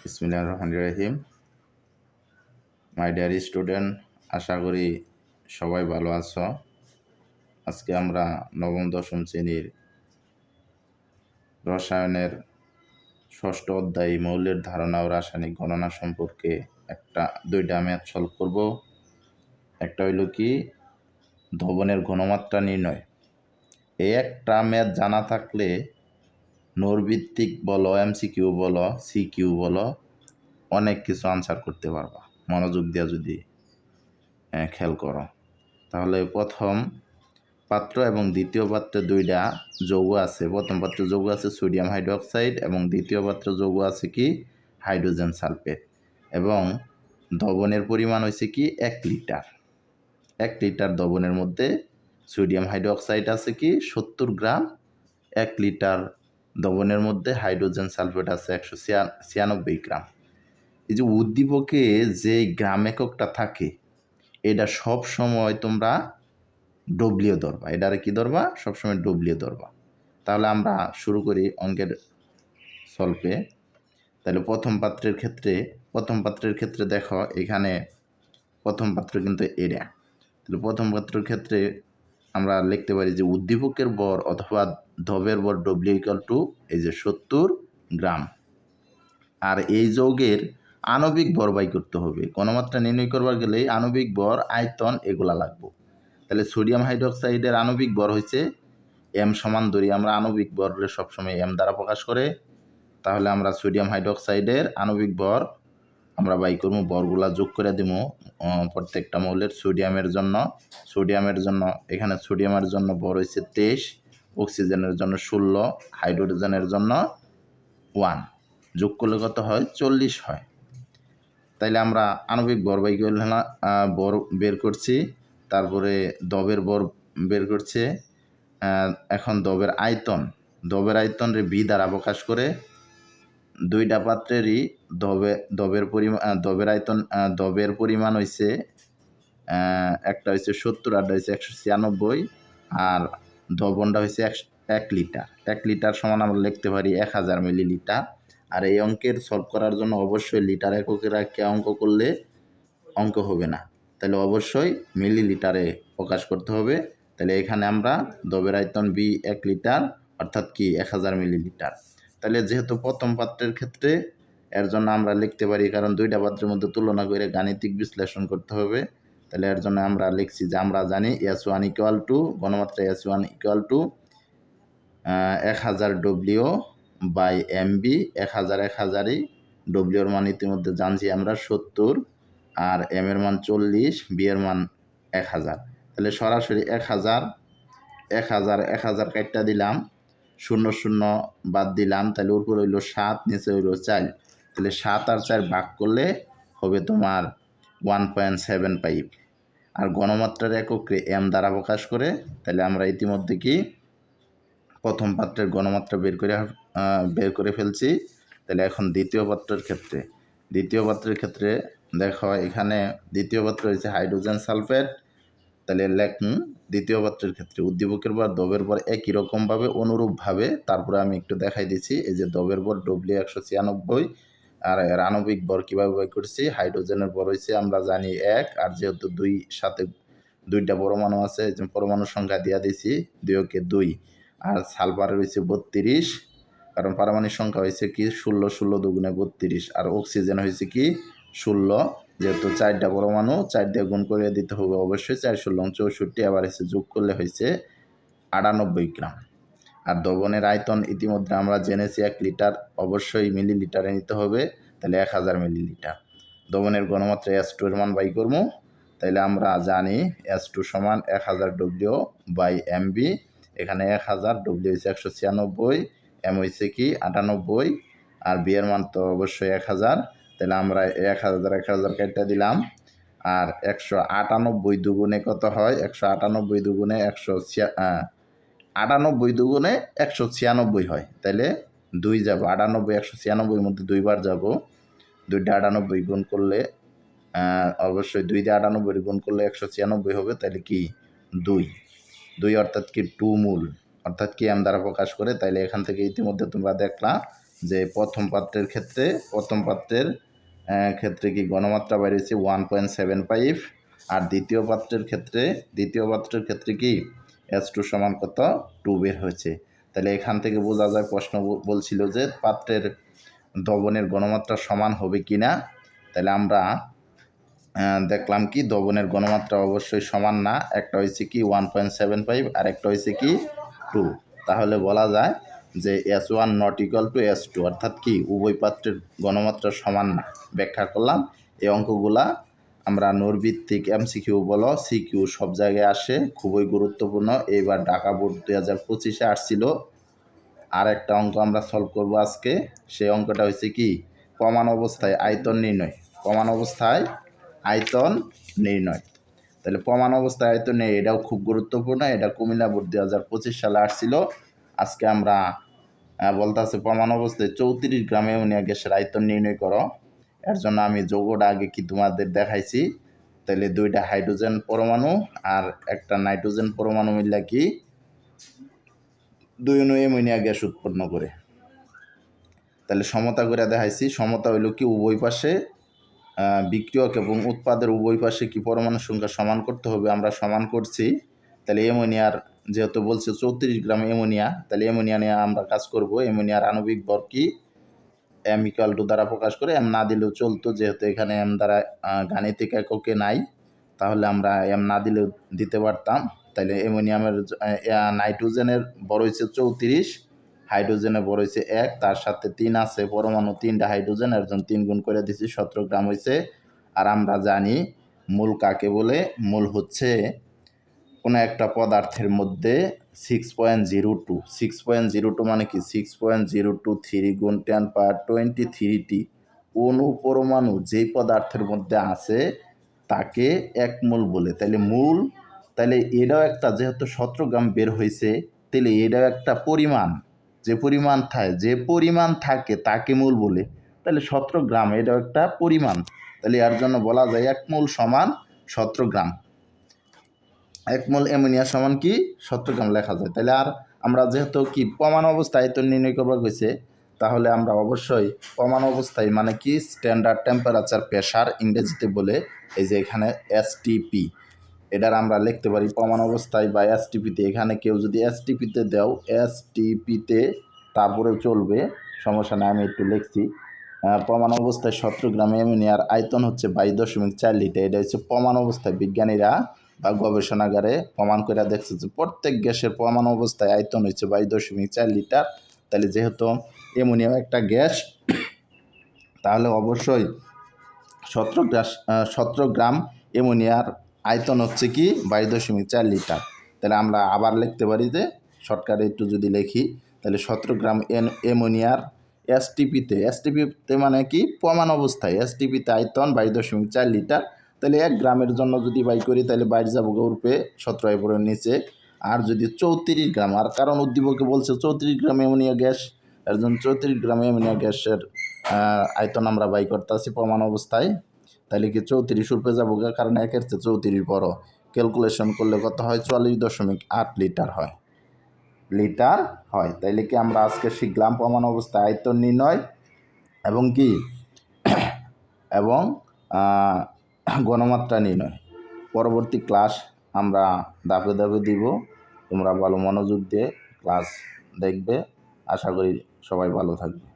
বিসমিল্লাহির রহমানির রহিম। My dear student, আশা করি সবাই ভালো আছো। আজকে আমরা নবম দশম শ্রেণীর রসায়নের ষষ্ঠ অধ্যায় মৌলের ধারণা ও রাসায়নিক গণনা সম্পর্কে দুইটা ম্যাথ সলভ করব। একটা হইল কি দ্রবণের ঘনমাত্রা নির্ণয়। এই একটা ম্যাথ জানা থাকলে নৈর্ভিত্তিক বলো, এমসিকিউ বলো, সিকিউ বলো, অনেক কিছু আনসার করতে পারবা মনোযোগ দিয়ে যদি খেয়াল করো। তাহলে প্রথম পাত্র এবং দ্বিতীয় পাত্রে দুইটা যৌগ আছে। প্রথম পাত্রে যৌগ আছে সোডিয়াম হাইড্রোক্সাইড এবং দ্বিতীয় পাত্রে যৌগ আছে কি হাইড্রোজেন সালফেট, এবং দ্রবণের পরিমাণ হয়েছে কি 1 লিটার। 1 লিটার দ্রবণের মধ্যে সোডিয়াম হাইড্রোক্সাইড আছে কি 70 গ্রাম, 1 লিটার দ্রবণের মধ্যে হাইড্রোজেন সালফেট আছে 196 গ্রাম। এই যে উদ্দীপকে যে গ্রাম এককটা থাকে এটা সব সময় তোমরা ডব্লিউ ধরবা। এটারে কি ধরবা? সবসময় ডব্লিউ ধরবা। তাহলে আমরা শুরু করি অঙ্কের সলভে। তাহলে প্রথম পাত্রের ক্ষেত্রে দেখো এখানে প্রথম পাত্র কিন্তু এটা। তাহলে প্রথম পাত্রের ক্ষেত্রে আমরা লিখতে পারি যে উদ্দীপকের ভর অথবা দ্রবের ভর ডব্লিউ ইকুয়াল টু এই যে 70 গ্রাম। আর এই যৌগের আণবিক ভর বাই করতে হবে। ঘনমাত্রা নির্ণয় করবার গেলে আণবিক ভর, আয়তন এগুলা লাগবে। তাহলে সোডিয়াম হাইড্রোক্সাইডের আণবিক ভর হয়েছে এম সমান ধরি আমরা, আণবিক ভরের সবসময় এম দ্বারা প্রকাশ করে। তাহলে আমরা সোডিয়াম হাইড্রোক্সাইডের আণবিক ভর আমরা বাই করবো, ভরগুলা যোগ করে দিব প্রত্যেকটা মৌলের। সোডিয়ামের জন্য এখানে সোডিয়ামের জন্য ভর হয়েছে 23, অক্সিজেনের জন্য 16, হাইড্রোজেনের জন্য 1, যোগ করলে কত হয়? 40 হয়। তাইলে আমরা আণবিক ভর বাই করলে ভর বের করছি, তারপরে দ্রবের ভর বের করছে। এখন দ্রবের আয়তন রে বি দ্বারা প্রকাশ করে। দুইটা পাত্রেরই দ্রবের পরিমাণ হয়েছে একটা হয়েছে 70 আর হয়েছে 196, আর দ্রবণটা হয়েছে 1 লিটার। 1 লিটার সমান আমরা লিখতে পারি 1000 মিলিলিটার। আর এই অঙ্কের সলভ করার জন্য অবশ্যই লিটার এককে রাখে অঙ্ক করলে অঙ্ক হবে না, তাহলে অবশ্যই মিলিলিটারে প্রকাশ করতে হবে। তাহলে এখানে আমরা দ্রবের আয়তন বি 1 লিটার অর্থাৎ কি 1000 মিলিলিটার। তাহলে যেহেতু প্রথম পাত্রের ক্ষেত্রে এর জন্য আমরা লিখতে পারি, কারণ দুইটা পাত্রের মধ্যে তুলনা করে গাণিতিক বিশ্লেষণ করতে হবে। তাহলে এর জন্য আমরা লিখছি যে আমরা জানি S1 ইকুয়াল টু ঘনমাত্রা S1 equal to 1000 W by MB. 1000ই ডব্লিউর মান ইতিমধ্যে জানছি আমরা 70, আর এম এর মান 40, বি এর মান 1000। তাহলে সরাসরি 1000 কাটটা দিলাম, 00 বাদ দিলাম, তাহলে উপরে হইল 7, নিচে হইল 4। তাহলে 7 আর 4 ভাগ করলে হবে তোমার 1.75। আর ঘনমাত্রার এককে এম দ্বারা প্রকাশ করে। তাহলে আমরা ইতিমধ্যে কি প্রথম পাত্রের ঘনমাত্রা বের করে ফেলছি। তাহলে এখন দ্বিতীয় পাত্রের ক্ষেত্রে দেখো এখানে দ্বিতীয় পাত্র হয়েছে হাইড্রোজেন সালফেট। তাহলে দ্বিতীয় পাত্রের ক্ষেত্রে উদ্দীপকের ভর দ্রবের ভর একই রকমভাবে অনুরূপভাবে তারপরে আমি একটু দেখাই দিচ্ছি। এই যে দ্রবের ভর ডব্লিউ 196, আর এর আণবিক ভর কীভাবে বাই করছি। হাইড্রোজেনের ভর হয়েছে আমরা জানি 1, আর যেহেতু সাথে দুইটা পরমাণু আছে, পরমাণুর সংখ্যা দিয়া দিছি 2 × 2, আর সালফারের হয়েছে 32, কারণ পারমাণবিক সংখ্যা হয়েছে কি 16, 16 দুগুণে 32, আর অক্সিজেন হয়েছে কি 16, যেহেতু 4টা পরমাণু 4 দিয়ে গুণ করে দিতে হবে অবশ্যই, 4 16 64, আবার এসে যোগ করলে হয়েছে 98 গ্রাম। আর দ্রবণের আয়তন ইতিমধ্যে আমরা জেনেছি 1 লিটার, অবশ্যই মিলিলিটারে নিতে হবে, তাহলে 1000 মিলিলিটার। দ্রবণের ঘনমাত্রা S2 এর মান বাই করবো। তাইলে আমরা জানি S2 সমান 1000 ডব্লিউ বাই এমবি। এখানে 1000 ডব্লিউ হয়েছে 196, এম হয়েছে কি 98, আর বি এর মান তো অবশ্যই 1000। তাহলে আমরা 1000 কেটে দিলাম, আর 198 দুগুণে কত হয়? 198 দুগুণে 98 দুগুণে 196 হয়। তাহলে 2 যাব, 98 196 মধ্যে 2 বার যাব, 2টা 98 গুণ করলে অবশ্যই 2 দিয়ে 98 গুণ করলে 196 হবে। তাহলে কি 2 অর্থাৎ কি 2 মূল, অর্থাৎ কি এম দ্বারা প্রকাশ করে। তাইলে এখান থেকে ইতিমধ্যে তোমরা দেখলা যে প্রথম পাত্রের ক্ষেত্রে কি ঘনমাত্রা বেরিয়েছে 1.75, আর দ্বিতীয় পাত্রের ক্ষেত্রে কি H2 সমান কত 2 বের হয়েছে। তাহলে এখান থেকে বোঝা যায় প্রশ্ন বলছিল যে পাত্রের দ্রবণের ঘনমাত্রা সমান হবে কি না। তাহলে আমরা দেখলাম কি দ্রবণের ঘনমাত্রা অবশ্যই সমান না, একটা হয়েছে কি 1.75 আর একটা হয়েছে কি 2। তাহলে বলা যায় যে S1 not equal to S2, অর্থাৎ কি উভয় পাত্রের ঘনমাত্রা সমান না। ব্যাখ্যা করলাম। এই অঙ্কগুলা আমরা নৈর্ভিত্তিক MCQ বলো CQ সব জায়গায় আসে, খুবই গুরুত্বপূর্ণ। এইবার ঢাকা বোর্ড 2025-এ আসছিল। আর একটা অঙ্ক আমরা সলভ করব আজকে। সেই অঙ্কটা হয়েছে কি প্রমাণ অবস্থায় আয়তন নির্ণয়। তাহলে প্রমাণ অবস্থায় আয়তন নিয়ে এটাও খুব গুরুত্বপূর্ণ। এটা কুমিল্লা বোর্ড 2025 সালে আসছিল। আজকে আমরা বলতেছে প্রমাণ অবস্থায় 34 গ্রাম অ্যামোনিয়া গ্যাসের আয়তন নির্ণয় করো। এর জন্য আমি যৌগটা আগে কি তোমাদের দেখাইছি। তাহলে 2টা হাইড্রোজেন পরমাণু আর একটা নাইট্রোজেন পরমাণু মিললে কি 2 অণু অ্যামোনিয়া গ্যাস উৎপন্ন করে। তাহলে সমতা করে দেখাইছি। সমতা হইল কি উভয় পাশে বিক্রিয়ক এবং উৎপাদের উভয় পাশে কি পরমাণুর সংখ্যা সমান করতে হবে, আমরা সমান করছি। তাহলে অ্যামোনিয়ার যেহেতু বলছে 34 গ্রাম অ্যামোনিয়া, তাহলে অ্যামোনিয়া নিয়ে আমরা কাজ করব। অ্যামোনিয়ার আণবিক ভর কি M = দ্বারা প্রকাশ করে, M না দিলেও চলতো, যেহেতু এখানে M দ্বারা গাণিতিক এককে নাই, তাহলে আমরা M না দিলেও দিতে পারতাম। তাহলে অ্যামোনিয়ামের নাইট্রোজেনের বড় হয়েছে 34, হাইড্রোজেনের বড় হয়েছে 1, তার সাথে 3 আছে পরমাণু, 3টা হাইড্রোজেন, এর জন্য 3 গুণ করে দিচ্ছি, 17 গ্রাম হয়েছে। আর আমরা জানি মূল কাকে বলে। মূল হচ্ছে কোনো একটা পদার্থের মধ্যে 6.02 মানে কি 6.023 গুণ 10⁻23t অণু পরমাণু যেই পদার্থের মধ্যে আছে তাকে 1 মোল বলে। তাহলে এটাও একটা, যেহেতু 17 গ্রাম বের হয়েছে, তাহলে এটাও একটা পরিমাণ। যে পরিমাণ থাকে তাকে মোল বলে। তাহলে 17 গ্রাম এটাও একটা পরিমাণ। তাহলে এর জন্য বলা যায় 1 মোল সমান 17 গ্রাম। 1 মোল অ্যামোনিয়া সমান কি 17 গ্রাম লেখা যায়। তাহলে আর আমরা যেহেতু কি প্রমাণ অবস্থায় আয়তন নির্ণয় করবার হয়েছে, তাহলে আমরা অবশ্যই প্রমাণ অবস্থায় মানে কি স্ট্যান্ডার্ড টেম্পারেচার প্রেসার ইংরেজিতে বলে, এই যে এখানে STP, এটার আমরা লিখতে পারি প্রমাণ অবস্থায় বা STPতে। এখানে কেউ যদি STPতে দাও, STPতে তারপরেও চলবে, সমস্যা নাই, আমি একটু লিখছি। প্রমাণ অবস্থায় 17 গ্রাম অ্যামোনিয়ার আয়তন হচ্ছে 22.4 লিটার। এটা হচ্ছে প্রমাণ অবস্থায় বিজ্ঞানীরা বা গবেষণাগারে প্রমাণ করে দেখছে যে প্রত্যেক গ্যাসের প্রমাণ অবস্থায় আয়তন হচ্ছে 22.4 লিটার। তাহলে যেহেতু অ্যামোনিয়া একটা গ্যাস, তাহলে অবশ্যই 17 গ্রাম অ্যামোনিয়ার আয়তন হচ্ছে কি 22.4 লিটার। তাহলে আমরা আবার লিখতে পারি যে শর্টকাটে একটু যদি লিখি, তাহলে 17 গ্রাম অ্যামোনিয়ার STPতে মানে কি প্রমাণ অবস্থায়, STPতে আয়তন 22.4 লিটার। তাহলে 1 গ্রামের জন্য যদি বাই করি, তাহলে বাইরে যাবো উপরে 17 উপরে নিচে। আর যদি 34 গ্রাম, আর কারণ উদ্দীপকে বলছে 34 গ্রাম অ্যামোনিয়া গ্যাস, এর জন্য 34 গ্রাম অ্যামোনিয়া গ্যাসের আয়তন আমরা বাই করতে আসি প্রমাণ অবস্থায়। তাহলে কি 34 উপরে যাবো, কারণ 1-এর চেয়ে 34 বড়। ক্যালকুলেশন করলে কত হয় 44.8 লিটার হয়। তাইলে কি আমরা আজকে শিখলাম প্রমাণ অবস্থায় আয়তন নির্ণয় এবং ঘনমাত্রা নির্ণয়। পরবর্তী ক্লাস আমরা ধাপে ধাপে দিব। তোমরা ভালো মনোযোগ দিয়ে ক্লাস দেখবে। আশা করি সবাই ভালো থাকবে।